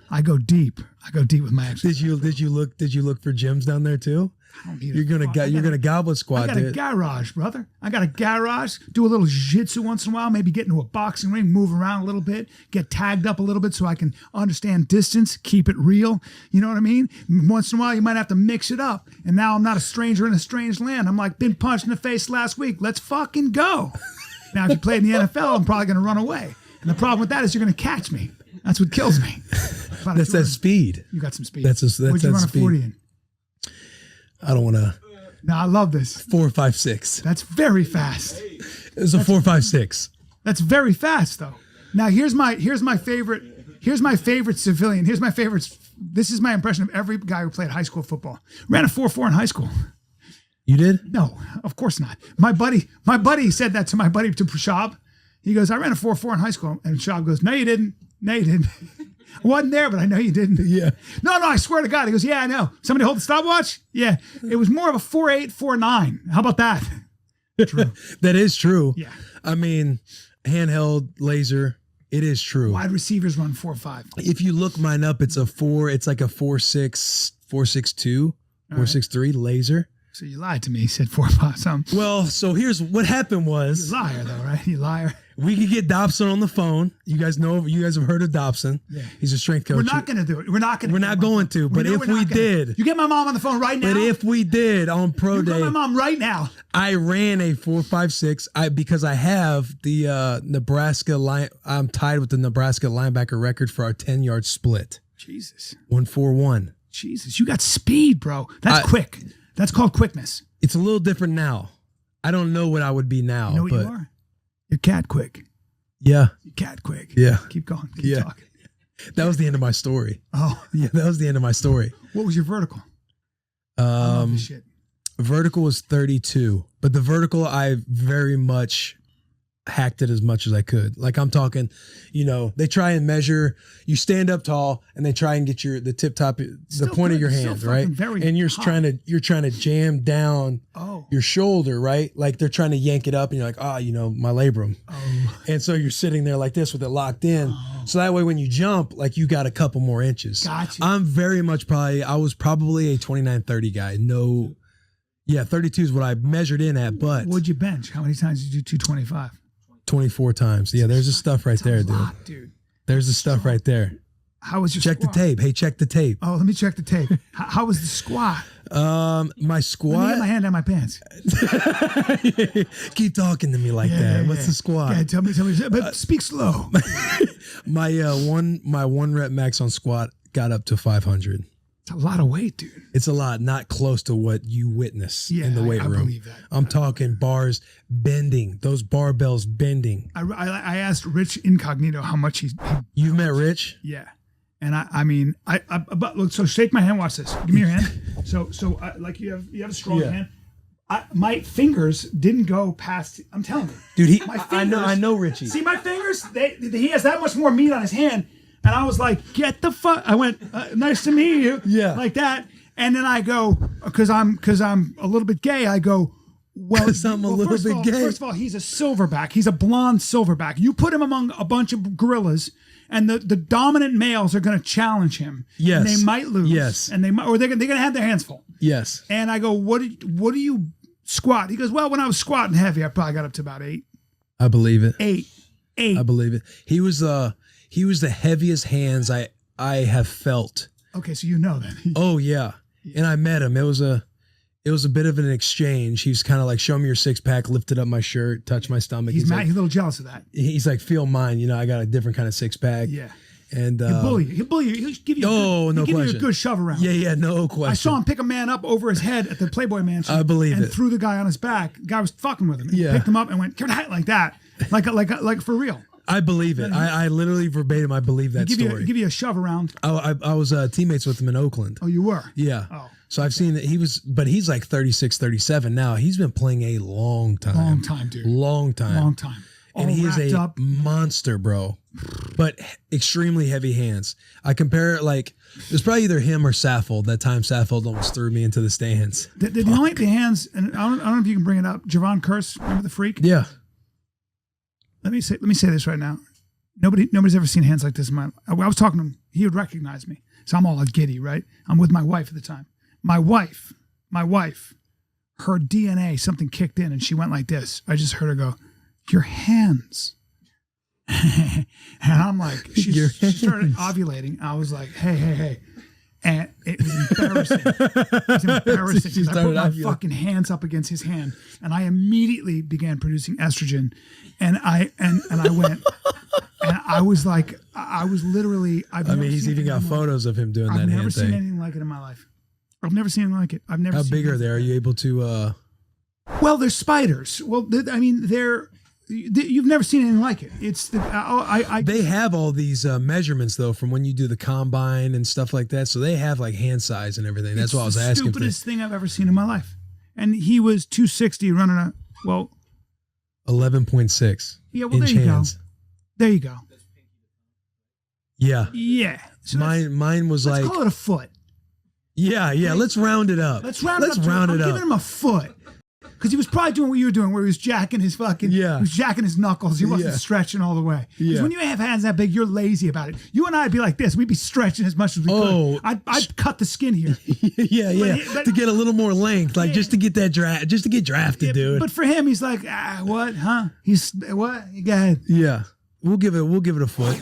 I go deep. I go deep with my exercise. Did you look for gyms down there too? You're gonna goblet squat. I got a garage, brother. I got a garage. Do a little jiu-jitsu once in a while. Maybe get into a boxing ring, move around a little bit, get tagged up a little bit so I can understand distance, keep it real. You know what I mean? Once in a while, you might have to mix it up. And now I'm not a stranger in a strange land. I'm like, been punched in the face last week. Let's fucking go. Now, if you play in the NFL, I'm probably going to run away. And the problem with that is you're going to catch me. That's what kills me. That's that speed. You got some speed. What'd you run a 40 in? I don't want to. No, I love this. 4.56. That's very fast. It's a 4.56. That's very fast, though. Now here's my favorite civilian. This is my impression of every guy who played high school football. Ran a 4.4 in high school. You did? No, of course not. My buddy said that to my buddy to Shab. He goes, I ran a 4.4 in high school, and Shab goes, No, you didn't. I wasn't there, but I know you didn't. Yeah. No, I swear to God. He goes, yeah, I know. Somebody hold the stopwatch? Yeah. It was more of a 4.8, 4.9. How about that? True. That is true. Yeah. I mean, handheld laser, it is true. Wide receivers run 4.5. If you look mine up, it's like a 4.6, 4.62, 4.63 laser. So you lied to me. You said 4.5 something. Well, so here's what happened was. You're a liar, though, right? You liar. We could get Dobson on the phone. You guys have heard of Dobson. Yeah. He's a strength coach. We're not going to do it. We're not going to. But if we did. You get my mom on the phone right now. But if we did on pro day. You get my mom right now. I ran a 4.56 because I have the Nebraska line. I'm tied with the Nebraska linebacker record for our 10-yard split. Jesus. 1.41. Jesus. You got speed, bro. That's quick. That's called quickness. It's a little different now. I don't know what I would be now. You know what you are? You're cat quick. Yeah. You're cat quick. Yeah. Keep going. Keep talking. That was the end of my story. Oh. Yeah, that was the end of my story. What was your vertical? Shit. Vertical was 32. But the vertical, I very much hacked it as much as I could. Like I'm talking, they try and measure, you stand up tall and they try and get the tip top, the point of your hand, right? And you're trying to jam down your shoulder, right? Like they're trying to yank it up and you're like, my labrum. Oh. And so you're sitting there like this with it locked in. Oh. So that way when you jump, like you got a couple more inches. Gotcha. I'm very much I was probably a 29-30 guy. No. Yeah. 32 is what I measured in at, but. What'd you bench? How many times did you do 225? 24 times. Yeah, there's the stuff right there, dude. There's the stuff right there. How was your Check squat? the tape. Hey, check the tape. Oh, let me check the tape. How was the squat? My squat. Let me get my hand down my pants. Keep talking to me like that. What's the squat? Yeah, tell me. But speak slow. My one rep max on squat got up to 500. It's a lot of weight, dude. It's a lot, not close to what you witness in the weight room. I believe that. I'm talking bars bending, those barbells bending. I asked Rich Incognito how much he. You've met Rich? Yeah, and but look. So shake my hand. Watch this. Give me your hand. So like you have a strong hand. My fingers didn't go past. I'm telling you, dude. I know Richie. See my fingers? He has that much more meat on his hand. And I was like, get the fuck. I went, nice to meet you. Yeah. Like that. And then I go, because I'm a little bit gay, I go, I'm a little bit gay. First of all, he's a silverback. He's a blonde silverback. You put him among a bunch of gorillas, and the dominant males are going to challenge him. Yes. And they might lose. Yes. And they're going to have their hands full. Yes. And I go, what do you squat? He goes, well, when I was squatting heavy, I probably got up to about 8. I believe it. 8. I believe it. He was the heaviest hands I have felt. Okay, so you know that. Oh yeah. And I met him. It was a bit of an exchange. He was kind of like, show me your 6-pack, lifted up my shirt, touched my stomach. He's like, a little jealous of that. He's like, feel mine. I got a different kind of 6-pack. Yeah. And he'll bully you. He'll give you a good shove around. Yeah, no question. I saw him pick a man up over his head at the Playboy Mansion. I believe and threw the guy on his back. The guy was fucking with him. He picked him up and went, give it a hat like that. Like for real. I believe it. I literally verbatim, I believe that story. Give you a shove around. I was teammates with him in Oakland. Oh, you were? Yeah. Oh. So I've seen that but he's like 36, 37 now. He's been playing a long time. Long time, dude. Long time. And he is a monster, bro. But extremely heavy hands. I compare it like, it was probably either him or Saffold. That time Saffold almost threw me into the stands. The hands, and I don't know if you can bring it up. Javon Curse, remember the freak? Yeah. Let me say this right now. Nobody's ever seen hands like this in my life. I was talking to him. He would recognize me. So I'm all giddy, right? I'm with my wife at the time. My wife, her DNA, something kicked in and she went like this. I just heard her go, "Your hands." And I'm like, she started ovulating. I was like, hey. And it was embarrassing. It was embarrassing because I put my fucking hands up against his hand, and I immediately began producing estrogen. And I went, and I was like, I was literally. He's even got photos of him doing that hand thing. I've never seen anything like it in my life. I've never seen anything like it. I've never. How seen big are they? Are you able to? Well, they're spiders. Well, they're. You've never seen anything like it. It's the They have all these measurements though from when you do the combine and stuff like that. So they have like hand size and everything. That's what I was asking. It's the stupidest thing I've ever seen in my life. And he was 260 running 11.6. Yeah, well there you hands. go. There you go. Yeah. Yeah. So mine was let's like call it a foot. Yeah. Let's round it up. Let's round it up. I'm giving him a foot. Because he was probably doing what you were doing, where he was jacking his fucking, he was jacking his knuckles. He wasn't stretching all the way. Because when you have hands that big, you're lazy about it. You and I would be like this. We'd be stretching as much as we could. I'd cut the skin here. But to get a little more length, like just to get that just to get drafted, dude. But for him, he's like, what, huh? He's what? Go ahead. Yeah, we'll give it a foot.